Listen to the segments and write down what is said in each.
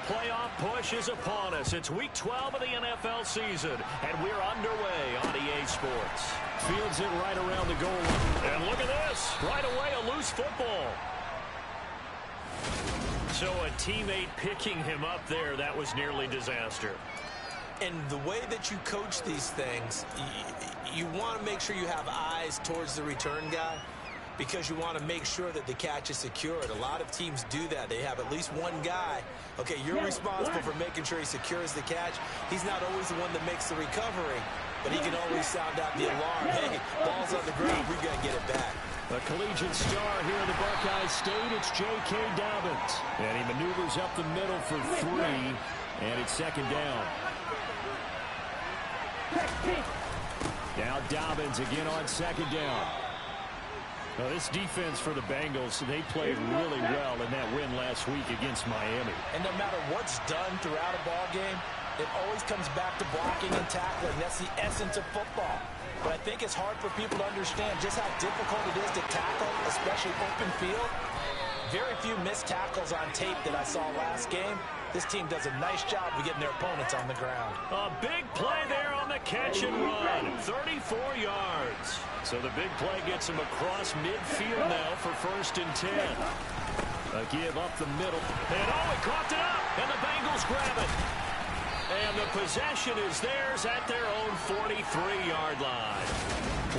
playoff push is upon us. It's Week 12 of the NFL season, and we're underway on EA Sports. Fields it right around the goal line. And look at this. Right away, a loose football. So a teammate picking him up there, that was nearly disaster. And the way that you coach these things, you want to make sure you have eyes towards the return guy, because you want to make sure that the catch is secured. A lot of teams do that. They have at least one guy. Okay, you're responsible for making sure he secures the catch. He's not always the one that makes the recovery, but he can always sound out the alarm. Hey, ball's on the ground. We've got to get it back. A collegiate star here in the Buckeye State. It's J.K. Dobbins. And he maneuvers up the middle for 3, and it's second down. Now Dobbins again on second down. Now this defense for the Bengals, they played really well in that win last week against Miami. And no matter what's done throughout a ball game, it always comes back to blocking and tackling. That's the essence of football. But I think it's hard for people to understand just how difficult it is to tackle, especially open field. Very few missed tackles on tape that I saw last game. This team does a nice job of getting their opponents on the ground. A big play there on the catch and run. 34 yards. So the big play gets him across midfield now for 1st and 10. A give up the middle. And he coughed it up. And the Bengals grab it. And the possession is theirs at their own 43-yard line.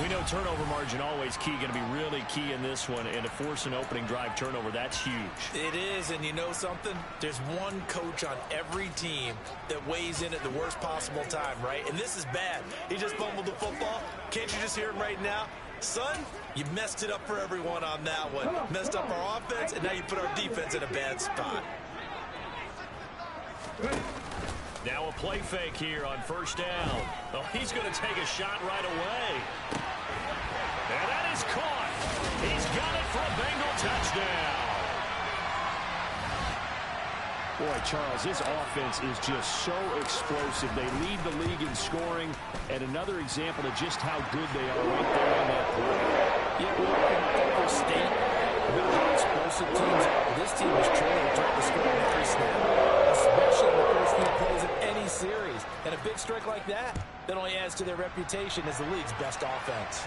We know turnover margin always key, going to be really key in this one. And to force an opening drive turnover, that's huge. It is, and you know something? There's one coach on every team that weighs in at the worst possible time, right? And this is bad. He just fumbled the football. Can't you just hear him right now? Son, you messed it up for everyone on that one. Messed up our offense, and now you put our defense in a bad spot. Now a play fake here on 1st down. Oh, he's going to take a shot right away. And that is caught. He's got it for a Bengal touchdown. Boy, Charles, this offense is just so explosive. They lead the league in scoring, and another example of just how good they are right there on that play. Yeah, well, in Oklahoma State, really how explosive teams are. This team is trailing trying to score on every snap, especially in the first few plays of any series. And a big strike like that only adds to their reputation as the league's best offense.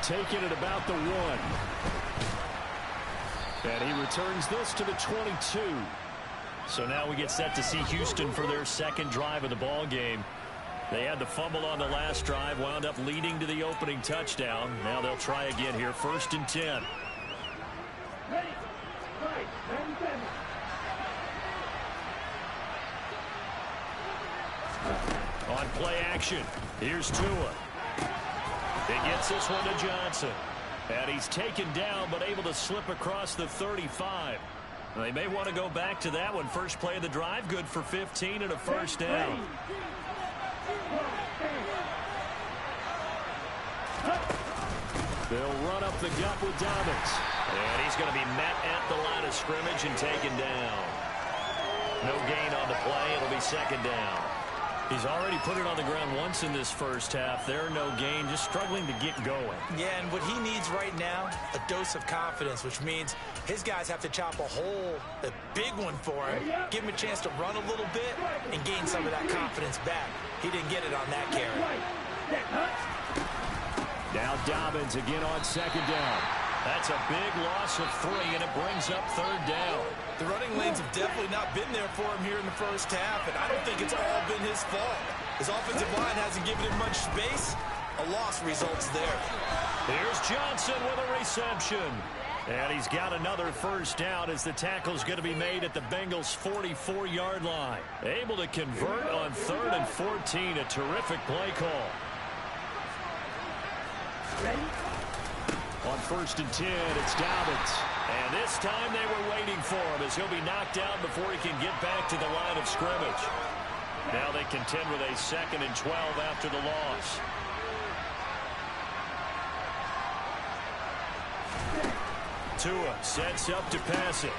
Taking it about the 1. And he returns this to the 22. So now we get set to see Houston for their second drive of the ball game. They had the fumble on the last drive, wound up leading to the opening touchdown. Now they'll try again here, 1st and 10. On play action, here's Tua. He gets this one to Johnson. And he's taken down, but able to slip across the 35. They may want to go back to that one. First play of the drive, good for 15 and a 1st down. They'll run up the gut with Dobbins. And he's going to be met at the line of scrimmage and taken down. No gain on the play. It'll be 2nd down. He's already put it on the ground once in this first half. There, no gain, just struggling to get going. Yeah, and what he needs right now, a dose of confidence, which means his guys have to chop a hole, a big one for him, give him a chance to run a little bit and gain some of that confidence back. He didn't get it on that carry. Now Dobbins again on 2nd down. That's a big loss of 3, and it brings up 3rd down. The running lanes have definitely not been there for him here in the first half, and I don't think it's all been his fault. His offensive line hasn't given him much space. A loss results there. Here's Johnson with a reception. And he's got another 1st down as the tackle's going to be made at the Bengals' 44-yard line. Able to convert on 3rd and 14. A terrific play call. Ready? On 1st and 10, it's Dobbins. And this time they were waiting for him as he'll be knocked down before he can get back to the line of scrimmage. Now they contend with a 2nd and 12 after the loss. Tua sets up to pass it.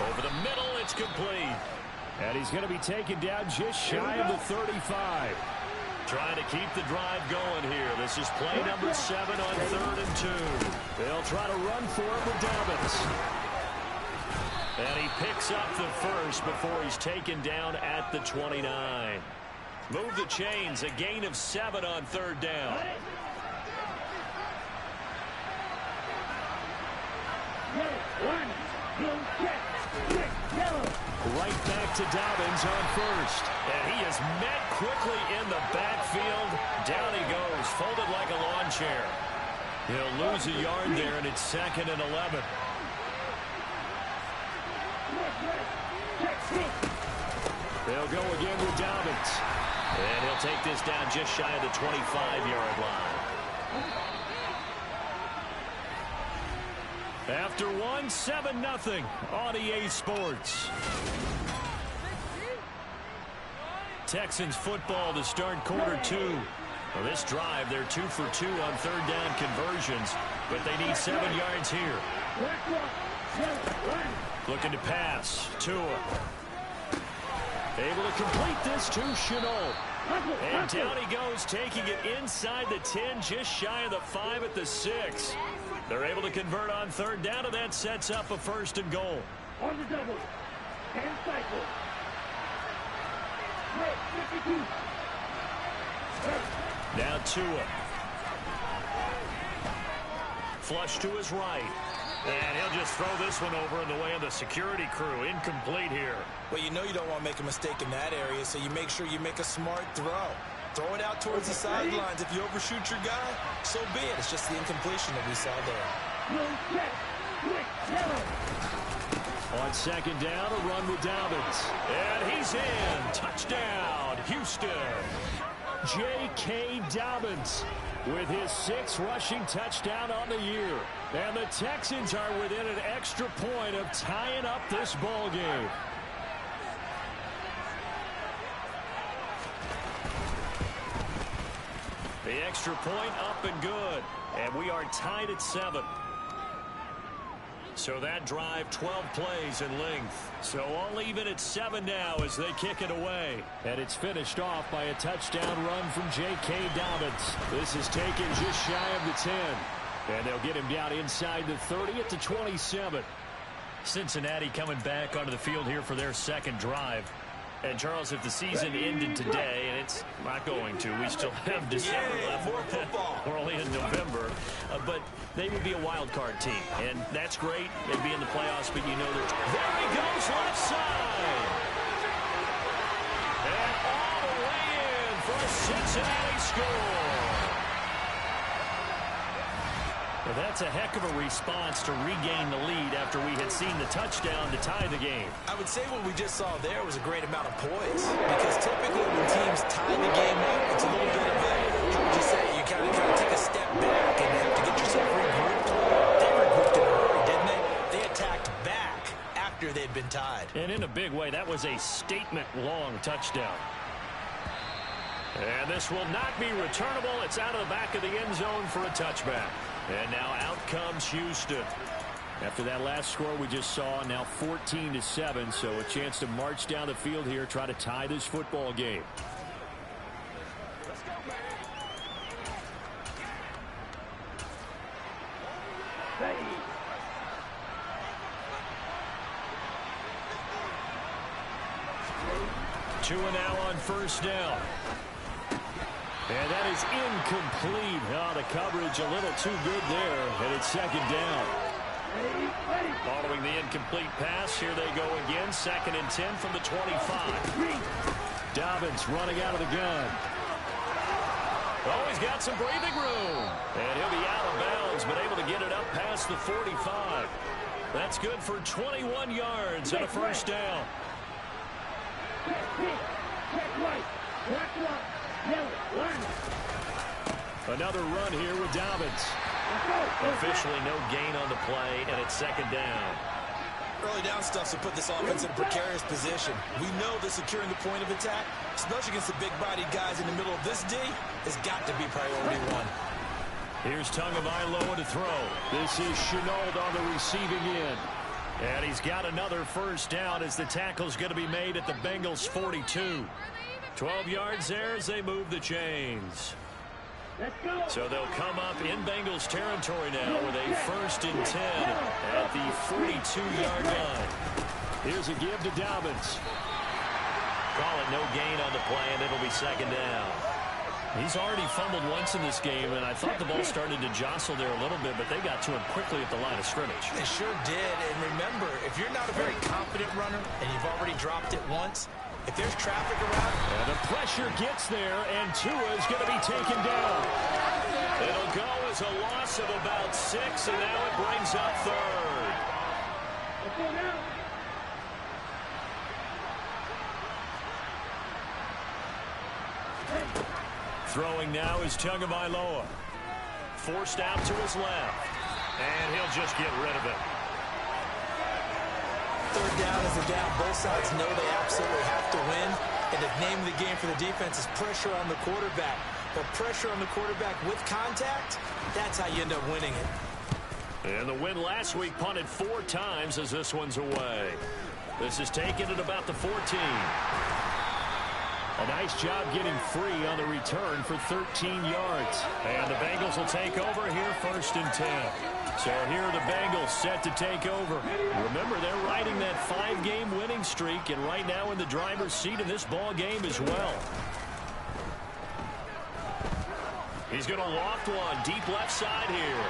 Over the middle, it's complete. And he's going to be taken down just shy of the 35. Trying to keep the drive going here. This is play number 7 on 3rd and 2. They'll try to run for it with Dobbins. And he picks up the first before he's taken down at the 29. Move the chains, a gain of 7 on third down. Right back to Dobbins on first. And he is met quickly in the backfield. Down he goes, folded like a lawn chair. He'll lose a yard there, and it's 2nd and 11. They'll go again with Dobbins. And he'll take this down just shy of the 25-yard line. After one, 7-0 on EA Sports. Texans football to start quarter 2. Well, this drive, they're 2 for 2 on third down conversions, but they need 7 yards here. Looking to pass. Tua. Able to complete this to Shenault. And down he goes, taking it inside the 10, just shy of the 5 at the 6. They're able to convert on third down, and that sets up a 1st and goal. On the double. And cycle. Now Tua. Flush to his right. And he'll just throw this one over in the way of the security crew. Incomplete here. Well, you know you don't want to make a mistake in that area, so you make sure you make a smart throw. Throw it out towards the sidelines. If you overshoot your guy, so be it. It's just the incompletion that we saw there. On second down, a run with Dobbins. And he's in. Touchdown, Houston. J.K. Dobbins with his 6th rushing touchdown on the year. And the Texans are within an extra point of tying up this ball game. The extra point up and good. And we are tied at 7. So that drive, 12 plays in length. So all even at 7 now as they kick it away. And it's finished off by a touchdown run from J.K. Dobbins. This is taken just shy of the 10. And they'll get him down inside the 30 at the 27. Cincinnati coming back onto the field here for their 2nd drive. And, Charles, if the season ended today, and it's not going to, we still have December left. More football. We're only in November. But they would be a wild card team. And that's great. They'd be in the playoffs, but you know they're... There he goes, left side. And all the way in for a Cincinnati score. Well, that's a heck of a response to regain the lead after we had seen the touchdown to tie the game. I would say what we just saw there was a great amount of poise. Because typically when teams tie the game up, it's a little bit of a, how would you say, you kind of take a step back and have to get yourself regrouped. They regrouped in a hurry, didn't they? They attacked back after they'd been tied. And in a big way, that was a statement-long touchdown. And this will not be returnable. It's out of the back of the end zone for a touchback. And now out comes Houston. After that last score we just saw, now 14-7, so a chance to march down the field here, try to tie this football game. Let's go, man. Tua now on first down. And that is incomplete. Oh, the coverage a little too good there. And it's 2nd down. Following the incomplete pass, here they go again. 2nd and 10 from the 25. Dobbins running out of the gun. Oh, he's got some breathing room. And he'll be out of bounds, but able to get it up past the 45. That's good for 21 yards and a 1st down. Another run here with Dobbins. Officially no gain on the play, and it's 2nd down. Early down stuff to put this offense in a precarious position. We know that securing the point of attack, especially against the big-bodied guys in the middle of this D, has got to be priority 1. Here's Tagovailoa to throw. This is Shenault on the receiving end. And he's got another 1st down as the tackle's going to be made at the Bengals' 42. 12 yards there as they move the chains. So they'll come up in Bengals territory now with a 1st and 10 at the 42-yard line. Here's a give to Dobbins. Call it no gain on the play, and it'll be second down. He's already fumbled once in this game, and I thought the ball started to jostle there a little bit, but they got to him quickly at the line of scrimmage. They sure did. And remember, if you're not a very confident runner and you've already dropped it once, if there's traffic around... And the pressure gets there, and Tua is going to be taken down. It'll go as a loss of about 6, and now it brings up third. Throwing now is Tagovailoa. Forced out to his left. And he'll just get rid of it. Third down is a down. Both sides know they absolutely have to win. And the name of the game for the defense is pressure on the quarterback. But pressure on the quarterback with contact, that's how you end up winning it. And the win last week punted 4 times as this one's away. This is taken at about the 14. A nice job getting free on the return for 13 yards. And the Bengals will take over here, 1st and 10. So here are the Bengals set to take over. Remember, they're riding that 5-game winning streak, and right now in the driver's seat in this ball game as well. He's going to loft one deep left side here.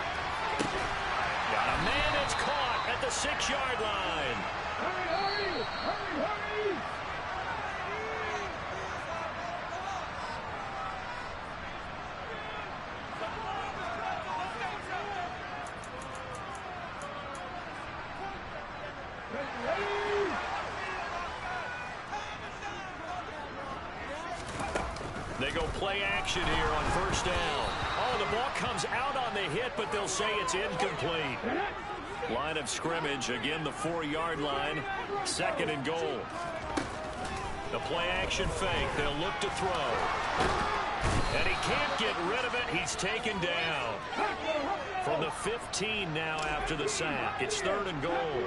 Got a man that's caught at the 6-yard line. Hurry, hurry, hurry! They go play action here on 1st down. Oh, the ball comes out on the hit, but they'll say it's incomplete. Line of scrimmage, again the 4-yard line, 2nd and goal. The play action fake, they'll look to throw. And he can't get rid of it, he's taken down. From the 15 now after the sack, it's 3rd and goal.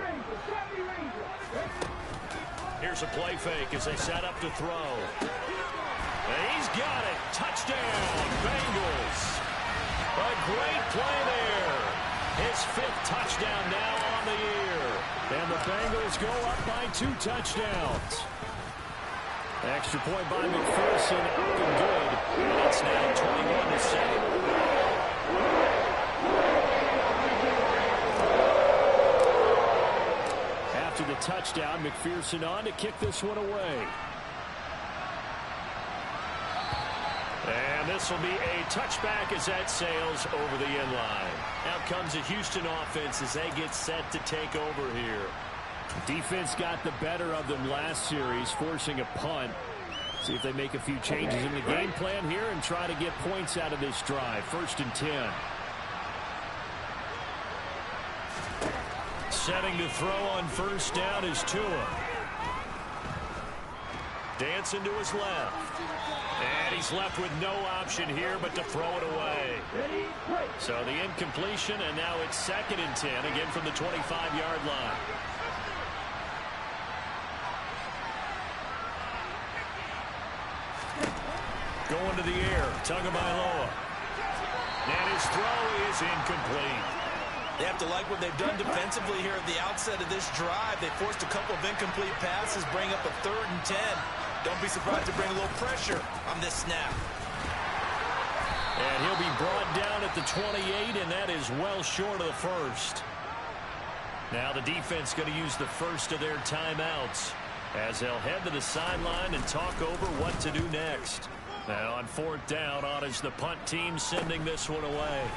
Here's a play fake as they set up to throw. And he's got it. Touchdown, Bengals. A great play there. His 5th touchdown now on the year. And the Bengals go up by 2 touchdowns. Extra point by McPherson, up and good. And it's now 21-7. After the touchdown, McPherson on to kick this one away. And this will be a touchback as that sails over the end line. Out comes the Houston offense as they get set to take over here. Defense got the better of them last series, forcing a punt. See if they make a few changes in the game plan here and try to get points out of this drive. 1st and 10. Setting to throw on 1st down is Tua. Dancing to his left. And he's left with no option here but to throw it away. So the incompletion, and now it's 2nd and 10, again from the 25-yard line. Going to the air, Tagovailoa. And his throw is incomplete. They have to like what they've done defensively here at the outset of this drive. They forced a couple of incomplete passes, bring up a 3rd and 10. Don't be surprised to bring a little pressure on this snap. And he'll be brought down at the 28, and that is well short of the 1st. Now the defense going to use the 1st of their timeouts as they'll head to the sideline and talk over what to do next. Now on 4th down, on is the punt team sending this one away.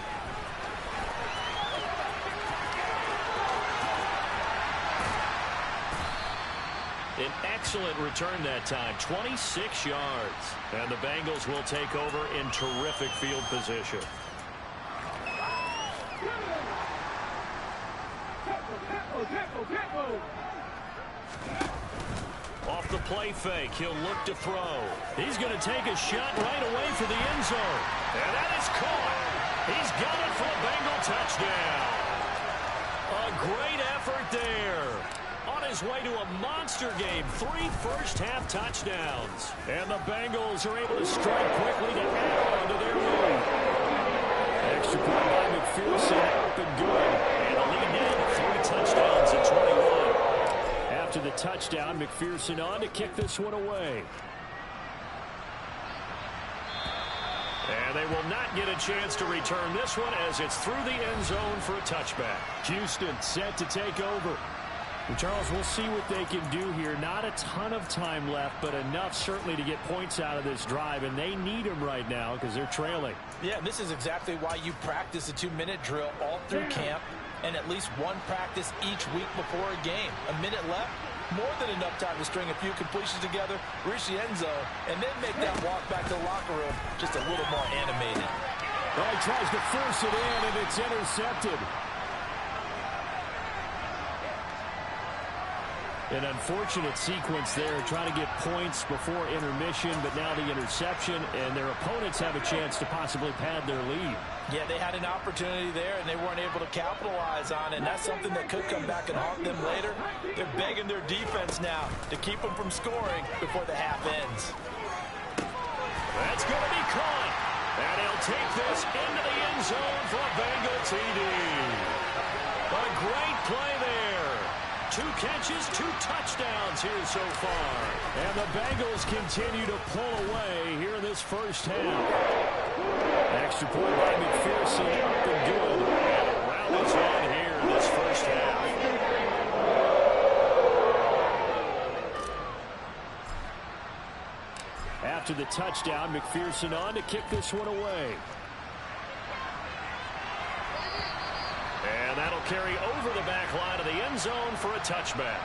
An excellent return that time, 26 yards. And the Bengals will take over in terrific field position. Off the play fake, he'll look to throw. He's going to take a shot right away for the end zone. And that is caught. He's got it for a Bengal touchdown. A great effort there. On his way to a monster game, 3 first-half touchdowns. And the Bengals are able to strike quickly to add on to their lead. Extra point by McPherson, up and good. And a lead now to 3 touchdowns at 21. After the touchdown, McPherson on to kick this one away. And they will not get a chance to return this one as it's through the end zone for a touchback. Houston set to take over. And Charles, we'll see what they can do here. Not a ton of time left, but enough certainly to get points out of this drive, and they need them right now because they're trailing. Yeah, this is exactly why you practice a 2-minute drill all through camp and at least one practice each week before a game. A minute left, more than enough time to string a few completions together, reach the end zone, and then make that walk back to the locker room just a little more animated. Well, he tries to force it in, and it's intercepted. An unfortunate sequence there, trying to get points before intermission, but now the interception, and their opponents have a chance to possibly pad their lead. Yeah, they had an opportunity there, and they weren't able to capitalize on it, and that's something that could come back and haunt them later. They're begging their defense now to keep them from scoring before the half ends. That's going to be caught, and he'll take this into the end zone for a Bengal TD. A great play there. 2 catches, 2 touchdowns here so far. And the Bengals continue to pull away here in this first half. Extra point by McPherson, up and good. And a round is on here in this first half. After the touchdown, McPherson on to kick this one away. And that'll carry over the back line of the end zone for a touchback.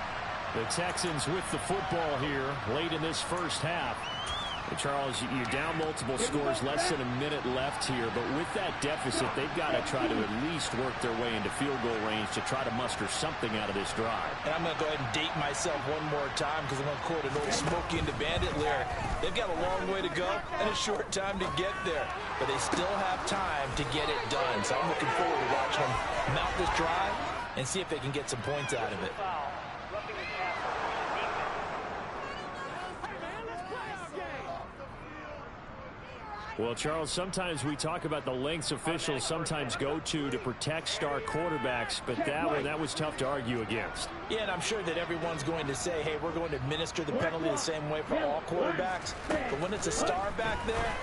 The Texans with the football here late in this first half. And Charles, you're down multiple scores, less than a minute left here. But with that deficit, they've got to try to at least work their way into field goal range to try to muster something out of this drive. And I'm going to go ahead and date myself one more time because I'm going to quote an old Smokey and the Bandit lyric. They've got a long way to go and a short time to get there. But they still have time to get it done. So I'm looking forward to watching them mount this drive and see if they can get some points out of it. Well, Charles, sometimes we talk about the lengths officials sometimes go to protect star quarterbacks, but that was tough to argue against. Yeah, and I'm sure that everyone's going to say, hey, we're going to administer the penalty the same way for all quarterbacks. But when it's a star back there,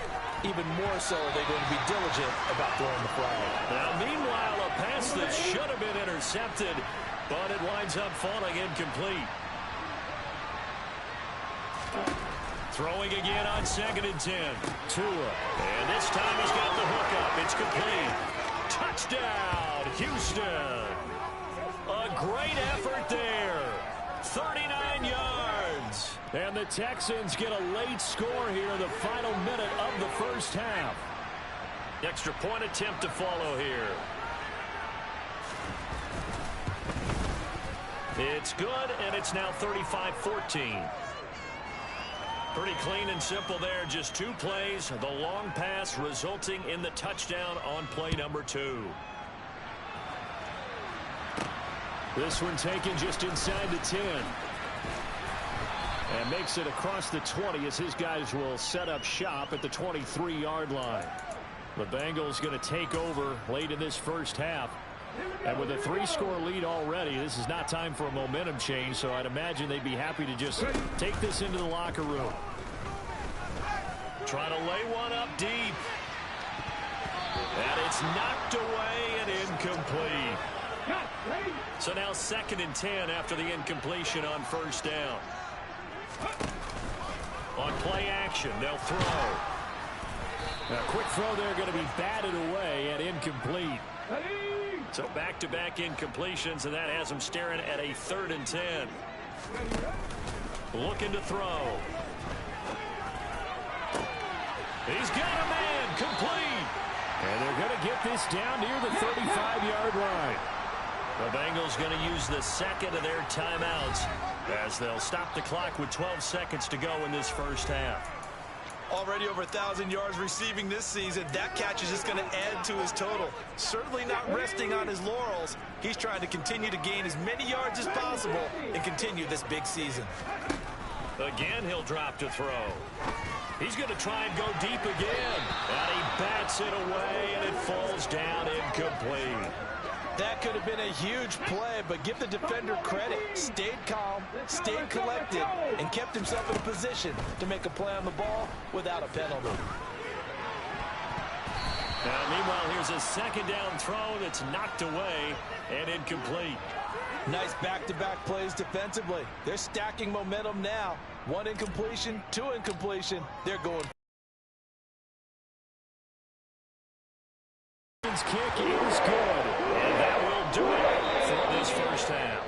even more so are they going to be diligent about throwing the flag. Now, meanwhile, a pass that should have been intercepted, but it winds up falling incomplete. Throwing again on 2nd and 10. Tua. And this time he's got the hook up. It's complete. Touchdown, Houston. A great effort there. 39 yards. And the Texans get a late score here in the final minute of the first half. Extra point attempt to follow here. It's good, and it's now 35-14. Pretty clean and simple there. Just 2 plays. The long pass resulting in the touchdown on play number 2. This one taken just inside the 10. And makes it across the 20 as his guys will set up shop at the 23-yard line. The Bengals going to take over late in this first half. And with a 3-score lead already, this is not time for a momentum change, so I'd imagine they'd be happy to just take this into the locker room. Trying to lay one up deep. And it's knocked away and incomplete. So now 2nd and 10 after the incompletion on first down. On play action, they'll throw. A quick throw there going to be batted away and incomplete. So back-to-back incompletions, and that has them staring at a 3rd and 10. Looking to throw. He's got a man, complete. And they're going to get this down near the 35-yard line. The Bengals going to use the 2nd of their timeouts as they'll stop the clock with 12 seconds to go in this first half. Already over 1,000 yards receiving this season. That catch is just going to add to his total. Certainly not resting on his laurels. He's trying to continue to gain as many yards as possible and continue this big season. Again, he'll drop to throw. He's going to try and go deep again. And he bats it away, and it falls down incomplete. That could have been a huge play, but give the defender credit. Stayed calm, stayed collected, and kept himself in a position to make a play on the ball without a penalty. Meanwhile, here's a second down throw that's knocked away and incomplete. Nice back-to-back plays defensively. They're stacking momentum now. 1 incompletion, 2 incompletion. They're going. Kick is good, and that will do it for this first half.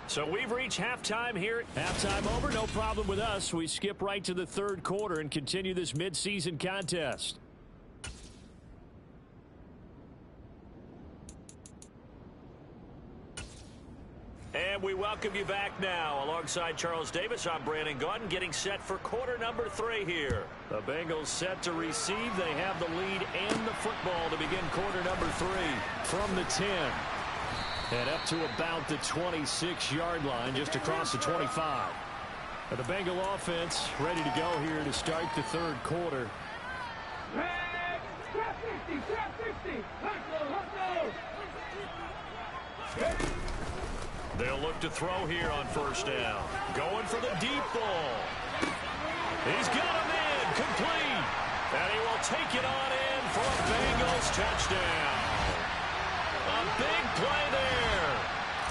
So we've reached halftime here. Halftime over, no problem with us. We skip right to the third quarter and continue this midseason contest. And we welcome you back now. Alongside Charles Davis, I'm Brandon Gaudin, getting set for quarter number 3 here. The Bengals set to receive. They have the lead and the football to begin quarter number 3 from the 10. And up to about the 26-yard line, just across the 25. The Bengal offense ready to go here to start the third quarter. Trap 50, trap 50. Hustle. They'll look to throw here on first down. Going for the deep ball. He's got him in, complete. And he will take it on in for a Bengals touchdown. A big play there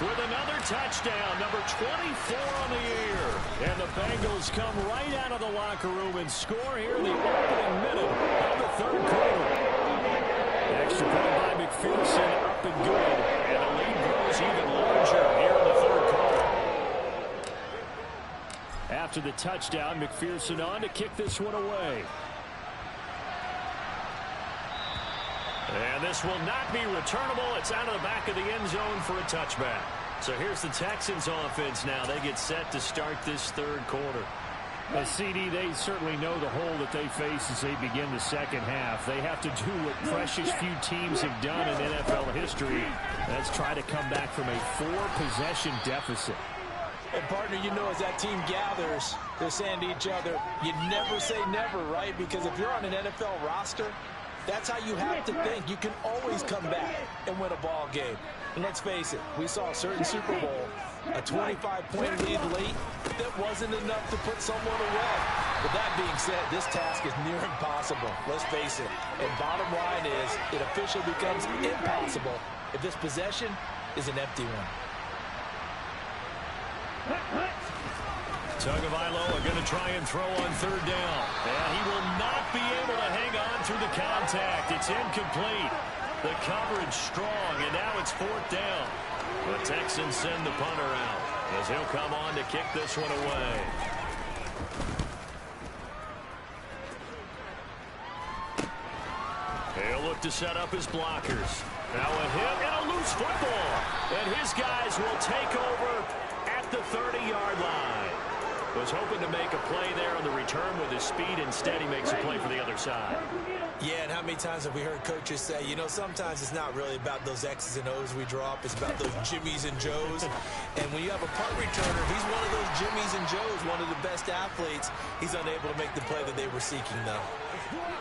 with another touchdown, number 24 on the year. And the Bengals come right out of the locker room and score here in the opening minute of the third quarter. Extra point by McPherson, up and good. And the lead grows even larger here in the third quarter. After the touchdown, McPherson on to kick this one away. And this will not be returnable. It's out of the back of the end zone for a touchback. So here's the Texans offense now. They get set to start this third quarter. Well, CD, they certainly know the hole that they face as they begin the second half. They have to do what precious few teams have done in NFL history. That's try to come back from a 4-possession deficit. And, partner, you know, as that team gathers, they're saying to each other, you never say never, right? Because if you're on an NFL roster, that's how you have to think. You can always come back and win a ball game. And let's face it, we saw a certain Super Bowl, a 25-point lead late that wasn't enough to put someone away. But that being said, this task is near impossible. Let's face it. And bottom line is, it officially becomes impossible if this possession is an empty one. Tagovailoa going to try and throw on third down. And he will not be able to hang on through the contact. It's incomplete. The coverage strong, and now it's fourth down. The Texans send the punter out as he'll come on to kick this one away. He'll look to set up his blockers. Now a hit and a loose football. And his guys will take over at the 30-yard line. Was hoping to make a play there on the return with his speed. Instead, he makes a play for the other side. Yeah, and how many times have we heard coaches say, you know, sometimes it's not really about those X's and O's we drop. It's about those Jimmies and Joes. And when you have a punt returner, he's one of those Jimmies and Joes, one of the best athletes. He's unable to make the play that they were seeking, though.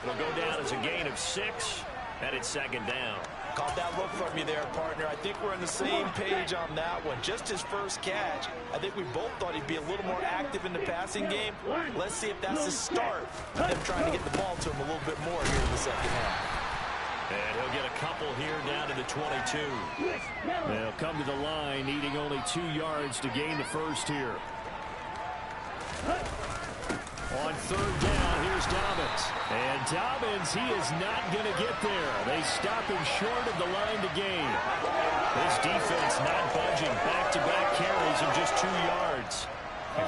It'll go down as a gain of 6, and it's second down. Caught that look from you there, partner. I think we're on the same page on that one. Just his first catch. I think we both thought he'd be a little more active in the passing game. Let's see if that's the start of them trying to get the ball to him a little bit more here in the second half. And he'll get a couple here down to the 22. They'll come to the line, needing only 2 yards to gain the first here. On third down, here's Dobbins. And Dobbins, he is not going to get there. They stop him short of the line to gain. This defense not budging. Back-to-back carries of just 2 yards.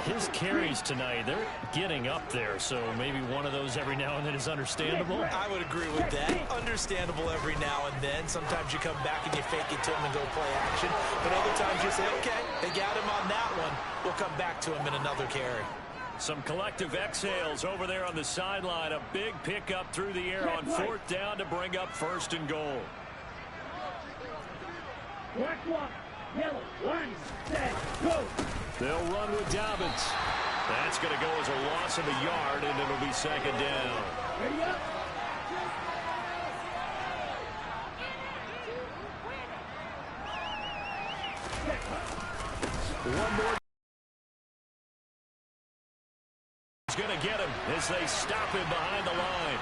His carries tonight, they're getting up there, so maybe one of those every now and then is understandable. I would agree with that. Understandable every now and then. Sometimes you come back and you fake it to him and go play action. But other times you say, okay, they got him on that one. We'll come back to him in another carry. Some collective exhales over there on the sideline. A big pickup through the air on fourth down to bring up first and goal. Black one, yellow, line, set, go. They'll run with Dobbins. That's going to go as a loss of a yard, and it'll be second down. Ready up. One more. He's going to get him as they stop him behind the line.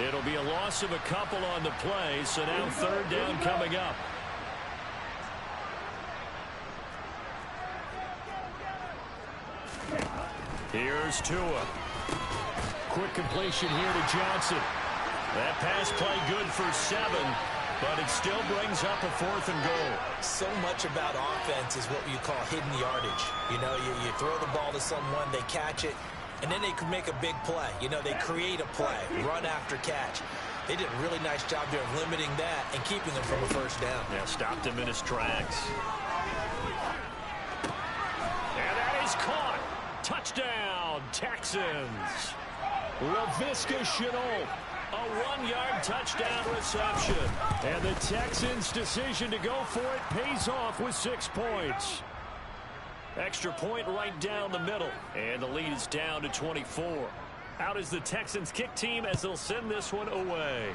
It'll be a loss of a couple on the play, so now third down coming up. Here's Tua. Quick completion here to Johnson. That pass play good for 7, but it still brings up a 4th and goal. So much about offense is what you call hidden yardage. You know, you throw the ball to someone, they catch it, and then they can make a big play. You know, they create a play, run after catch. They did a really nice job there of limiting that and keeping them from a first down. Yeah, stopped him in his tracks. And that is caught. Touchdown, Texans. Laviska Shenault, a 1-yard touchdown reception. And the Texans' decision to go for it pays off with 6 points. Extra point right down the middle. And the lead is down to 24. Out is the Texans kick team as they'll send this one away.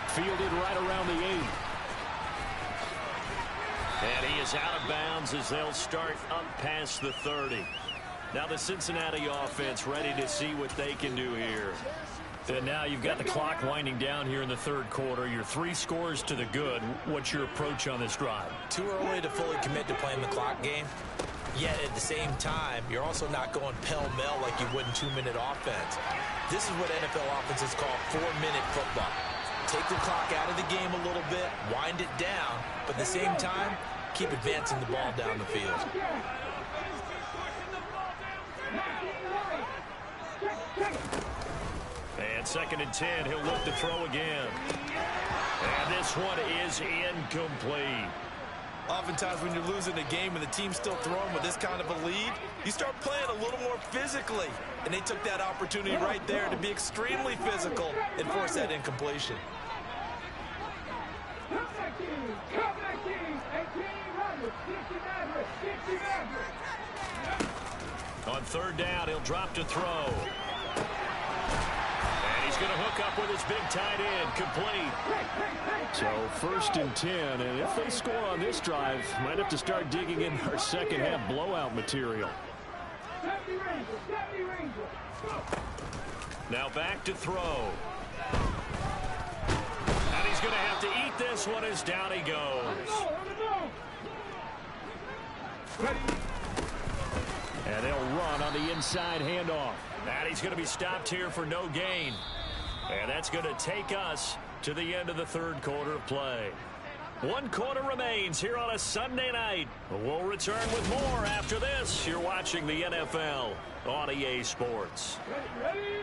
Fielded right around the 8. And he is out of bounds as they'll start up past the 30. Now the Cincinnati offense ready to see what they can do here. And now you've got the clock winding down here in the third quarter. You're 3 scores to the good. What's your approach on this drive? Too early to fully commit to playing the clock game. Yet at the same time, you're also not going pell-mell like you would in 2-minute offense. This is what NFL offenses call 4-minute football. Take the clock out of the game a little bit, wind it down, but at the same time, keep advancing the ball down the field. And 2nd and 10, he'll look to throw again. And this one is incomplete. Oftentimes when you're losing a game and the team's still throwing with this kind of a lead, you start playing a little more physically. And they took that opportunity right there to be extremely physical and force that incompletion. On 3rd down, he'll drop to throw. And he's going to hook up with his big tight end, complete. So 1st and 10, and if they score on this drive, might have to start digging in our second half blowout material. Now back to throw. And he's going to have to eat this one as down he goes. And they'll run on the inside handoff. And he's going to be stopped here for no gain. And that's going to take us to the end of the third quarter of play. 1 quarter remains here on a Sunday night. We'll return with more after this. You're watching the NFL on EA Sports.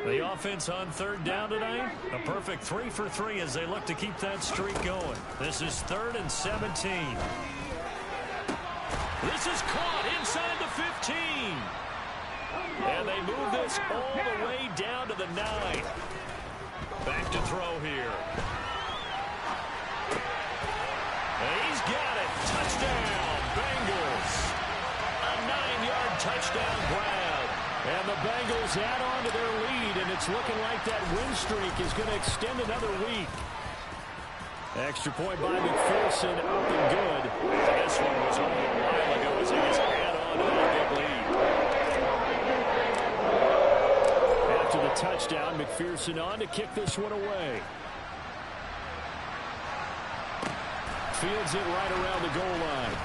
The offense on 3rd down tonight, a perfect 3 for 3 as they look to keep that streak going. This is 3rd and 17. This is caught inside the 15. And they move this all the way down to the 9. Back to throw here. And he's got it. Touchdown, Bengals. A 9-yard touchdown grab. And the Bengals add on to their lead, and it's looking like that win streak is going to extend another week. Extra point by McPherson, up and good. This one was only a while ago as they just add on to that big lead. After the touchdown, McPherson on to kick this one away. Fields it right around the goal line.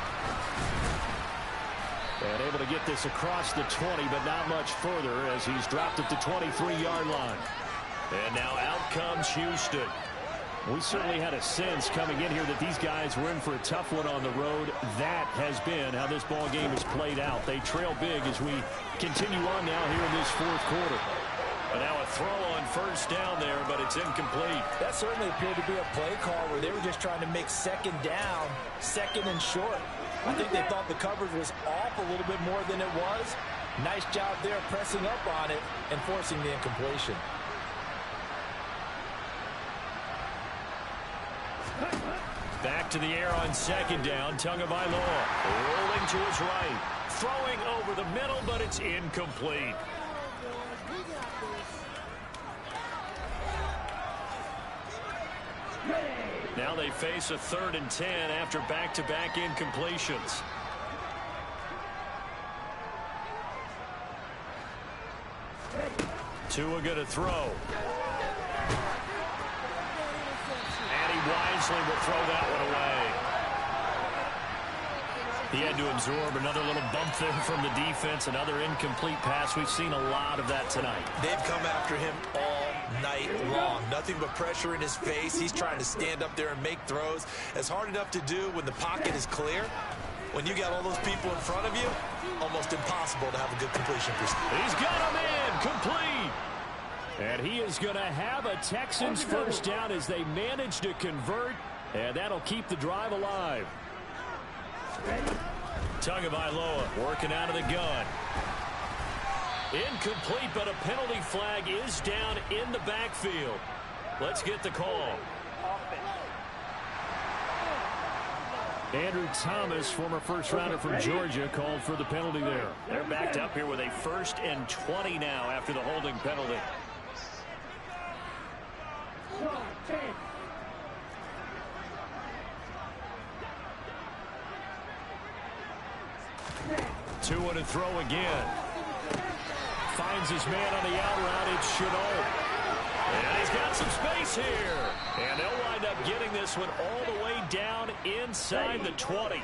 And able to get this across the 20, but not much further as he's dropped at the 23-yard line. And now out comes Houston. We certainly had a sense coming in here that these guys were in for a tough one on the road. That has been how this ball game has played out. They trail big as we continue on now here in this fourth quarter. And now a throw on 1st down there, but it's incomplete. That certainly appeared to be a play call where they were just trying to make 2nd down, 2nd and short. I think they thought the coverage was off a little bit more than it was. Nice job there pressing up on it and forcing the incompletion. Back to the air on 2nd down. Tagovailoa rolling to his right. Throwing over the middle, but it's incomplete. Now they face a 3rd and 10 after back-to-back incompletions. Tua going to throw. And he wisely will throw that one away. He had to absorb another little bump there from the defense, another incomplete pass. We've seen a lot of that tonight. They've come after him all night long. Nothing but pressure in his face. He's trying to stand up there and make throws. It's hard enough to do when the pocket is clear. When you got all those people in front of you, almost impossible to have a good completion percentage. He's got him in, complete. And he is going to have a Texans first down as they manage to convert, and that'll keep the drive alive. Tagovailoa working out of the gun. Incomplete, but a penalty flag is down in the backfield. Let's get the call. Andrew Thomas, former first-rounder from Georgia, called for the penalty there. They're backed up here with a 1st and 20 now after the holding penalty. Tua to throw again. Finds his man on the out route. It's Shenault. And he's got some space here. And they'll wind up getting this one all the way down inside the 20.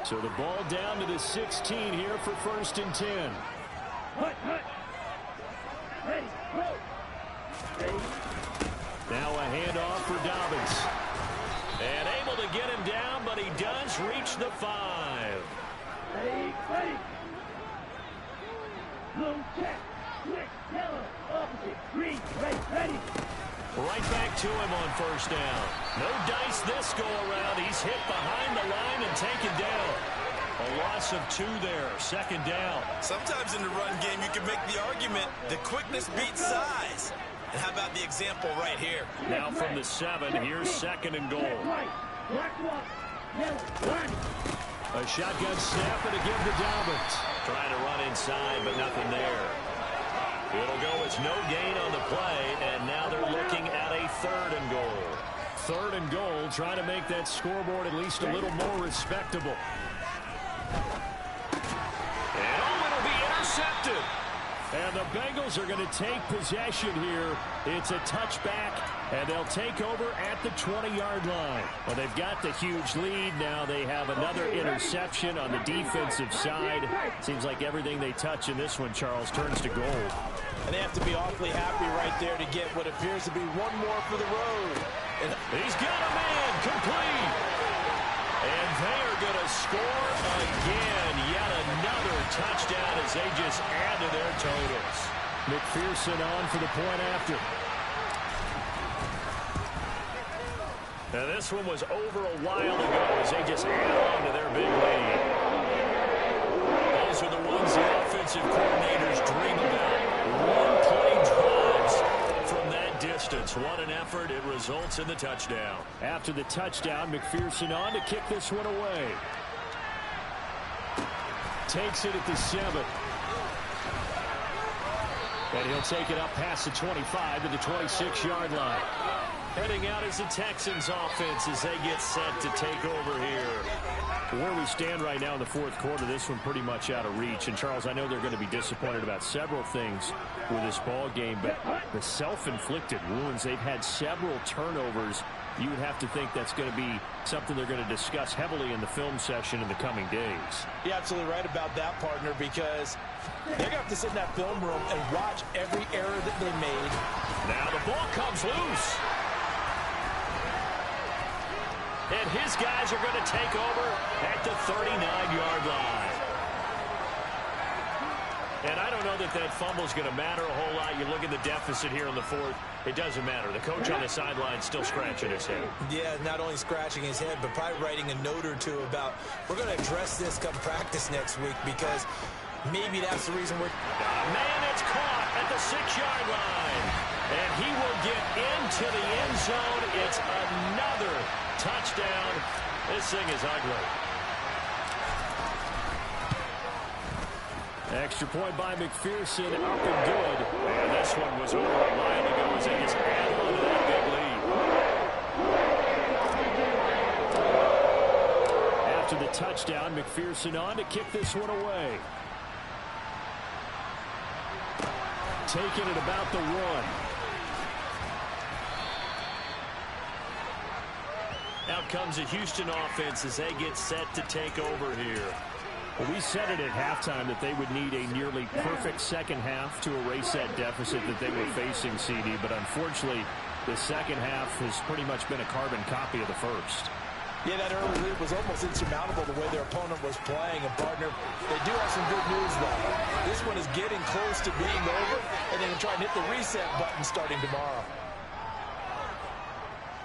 So the ball down to the 16 here for 1st and 10. Now a handoff for Dobbins. And able to get him down, but he does reach the 5. Right back to him on 1st down. No dice this go around. He's hit behind the line and taken down. A loss of 2 there. 2nd down. Sometimes in the run game you can make the argument that quickness beats size. And how about the example right here? Now from the 7, here's 2nd and goal. A shotgun snap and a give to Dobbins. Trying to run inside, but nothing there. It'll go as no gain on the play, and now they're looking at a 3rd and goal. 3rd and goal, trying to make that scoreboard at least a little more respectable. And it'll be intercepted. And the Bengals are going to take possession here. It's a touchback, and they'll take over at the 20-yard line. Well, they've got the huge lead. Now they have another interception on the defensive side. Seems like everything they touch in this one, Charles, turns to gold. And they have to be awfully happy right there to get what appears to be one more for the road. And he's got a man complete. And they are going to score again. Yet another touchdown as they just add to their totals. McPherson on for the point after. Now this one was over a while ago as they just add on to their big lead. Those are the ones the offensive coordinators dream about. One-play drives from that distance. What an effort. It results in the touchdown. After the touchdown, McPherson on to kick this one away. Takes it at the 7. And he'll take it up past the 25 to the 26-yard line. Heading out is the Texans offense as they get set to take over here. Where we stand right now in the 4th quarter, this one pretty much out of reach. And, Charles, I know they're going to be disappointed about several things with this ball game, but the self-inflicted wounds, they've had several turnovers. You would have to think that's going to be something they're going to discuss heavily in the film session in the coming days. You're absolutely right about that, partner, because they're going to have to sit in that film room and watch every error that they made. Now the ball comes loose. And his guys are going to take over at the 39-yard line. And I don't know that that fumble is going to matter a whole lot. You look at the deficit here in the 4th. It doesn't matter. The coach on the sideline still scratching his head. Yeah, not only scratching his head, but probably writing a note or two about, we're going to address this come practice next week, because maybe that's the reason we're... Man, it's caught at the 6-yard line. And he will get into the end zone. It's another touchdown. This thing is ugly. Extra point by McPherson, up and good. And this one was over a mile ago as they just add on to that big lead. After the touchdown, McPherson on to kick this one away. taken at about the 1. Out comes the Houston offense as they get set to take over here. Well, we said it at halftime that they would need a nearly perfect second half to erase that deficit that they were facing, CD. But unfortunately, the second half has pretty much been a carbon copy of the first. Yeah, that early lead was almost insurmountable the way their opponent was playing. And, partner, they do have some good news, though. This one is getting close to being over, and they can try and hit the reset button starting tomorrow.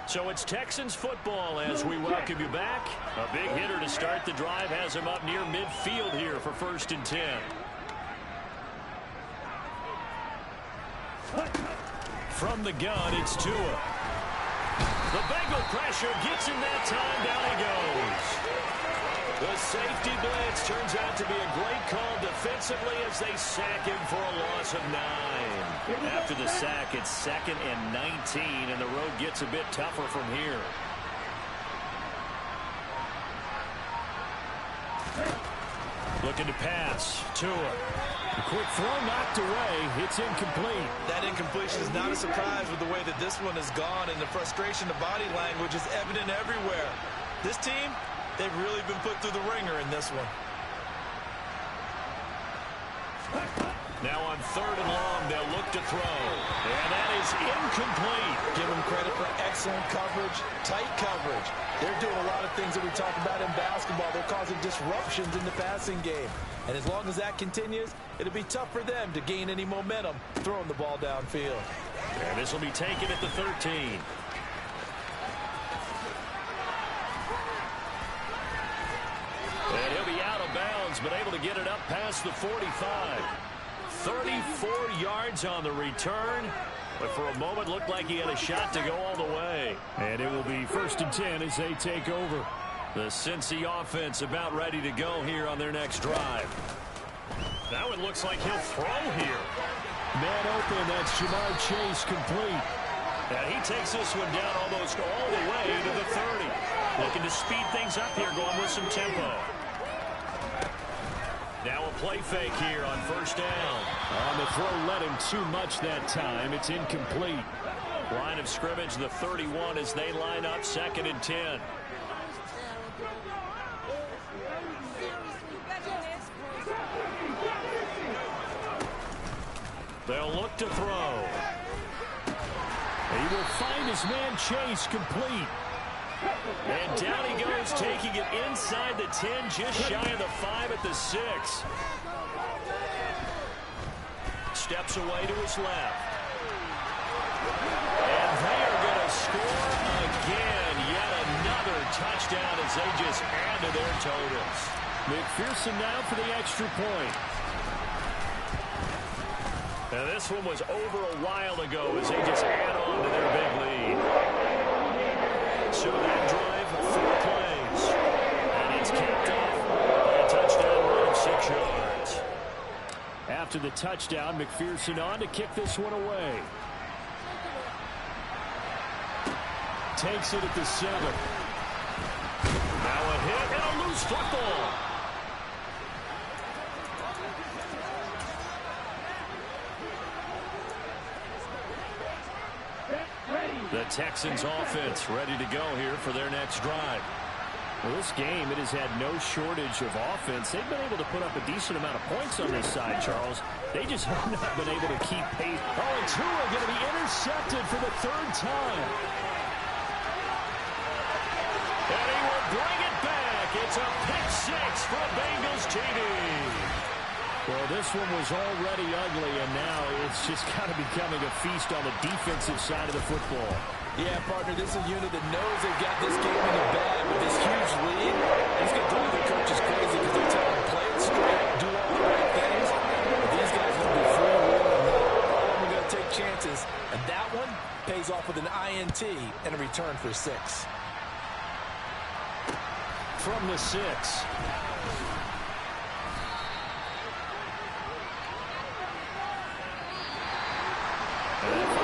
So it's Texans football as we welcome you back. A big hitter to start the drive has him up near midfield here for 1st and 10. From the gun, it's Tua. The Bengal pressure gets him that time. Down he goes. The safety blitz turns out to be a great call defensively as they sack him for a loss of 9. After the sack, it's 2nd and 19, and the road gets a bit tougher from here. Looking to pass. Tua. A quick throw knocked away. It's incomplete. That incompletion is not a surprise with the way that this one has gone, and the frustration, the body language is evident everywhere. This team, they've really been put through the ringer in this one. Now on 3rd and long, they'll look to throw. And that is incomplete. Give them credit for excellent coverage, tight coverage. They're doing a lot of things that we talk about in basketball. They're causing disruptions in the passing game. And as long as that continues, it'll be tough for them to gain any momentum throwing the ball downfield. And this will be taken at the 13. And he'll be out of bounds, but able to get it up past the 45. 34 yards on the return, but for a moment looked like he had a shot to go all the way. And it will be 1st and 10 as they take over. The Cincy offense about ready to go here on their next drive. Now it looks like he'll throw here. Man open, that's Jamar Chase complete. And he takes this one down almost all the way to the 30. Looking to speed things up here, going with some tempo. Now a play fake here on 1st down. On the throw, let him too much that time. It's incomplete. Line of scrimmage, the 31 as they line up 2nd and 10. They'll look to throw. He will find his man Chase complete. And down he goes, taking it inside the 10, just shy of the 5 at the 6. Steps away to his left. And they are going to score again. Yet another touchdown as they just add to their totals. McPherson now for the extra point. Now this one was over a while ago as they just add on to their big lead. So that drive, 4 plays. And it's capped off by a touchdown run of 6 yards. After the touchdown, McPherson on to kick this one away. Takes it at the 7. Now a hit and a loose football. The Texans offense ready to go here for their next drive. Well, this game, it has had no shortage of offense. They've been able to put up a decent amount of points on this side, Charles. They just have not been able to keep pace. Oh, and Tua going to be intercepted for the 3rd time. And he will bring it back. It's a pick 6 for Bengals TV. Well, this one was already ugly, and now it's just kind of becoming a feast on the defensive side of the football. Yeah, partner, this is a unit that knows they've got this game in the bag with this huge lead. And it's going to drive their coaches crazy because they're telling them play it straight, do all the right things. But these guys will be free will and all of them are going to take chances. And that one pays off with an INT and a return for 6. From the 6. And that